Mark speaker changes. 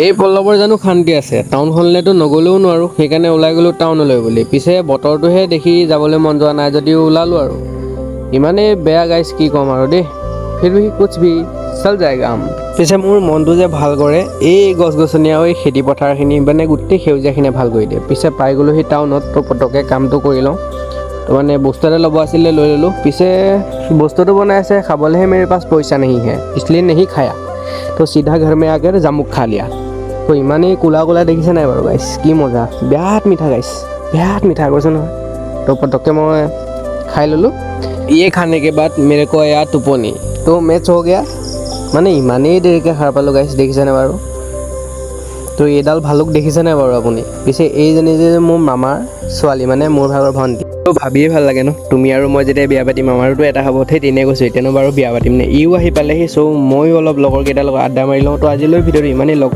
Speaker 1: এই পল্লৱৰ জানো শান্তি আছে, টাউনখনলৈতো নগ'লেও নোৱাৰোঁ, সেইকাৰণে ওলাই গ'লোঁ টাউনলৈ বুলি। পিছে বতৰটোহে দেখি যাবলৈ মন যোৱা নাই যদিও ওলালোঁ আৰু। ইমানেই বেয়া গাইছ, কি ক'ম আৰু দেই। ফিৰ ভি কুছ ভি চল যায়গা হাম। পিছে মোৰ মনটো যে ভাল কৰে এই গছ গছনি আৰু এই খেতি পথাৰখিনি, মানে গোটেই সেউজীয়াখিনিয়ে ভাল কৰি দিয়ে। পিছে পাই গ'লোহি টাউনত, তো পটককৈ কামটো কৰি লওঁ। তো মানে বস্তু এটা ল'ব আছিলে, লৈ ল'লোঁ। পিছে বস্তুটো বনাই আছে, খাবলৈহে মেरे पास पैसा नहीं है, इसलिए नहीं खाया, तो सीधा घर में आकर জামুক খা লিয়া। তো ইমানেই ক'লা ক'লা দেখিছে নাই বাৰু গাইছ, কি মজা, বিৰাট মিঠা গাইছ, বিৰাট মিঠা কৈছোঁ নহয়। তো পটককৈ মই খাই ল'লোঁ। ये खाने के बाद मेरे को आया টোপনি, তো মেটচ हो गया। মানে ইমানেই দেৰিকৈ সাৰ পালোঁ গাইছ, দেখিছেনে বাৰু। তো এইডাল ভালুক দেখিছেনে বাৰু আপুনি। পিছে এইজনী যে মোৰ মামাৰ ছোৱালী, মানে মোৰ ভাগৰ ভণ্টি। তো ভাবিয়ে ভাল লাগে ন, তুমি আৰু মই যেতিয়া বিয়া পাতিম আমাৰোতো এটা হ'ব। সেই তেনেই কৈছোঁ, এতিয়ানো বাৰু বিয়া পাতিম নে। ইও আহি পালেহি, চ' ময়ো অলপ লগৰকেইটাৰ লগত আড্ডা মাৰি লওঁ। তো আজিলৈ ভিডিঅ'টো ইমানেই, লগ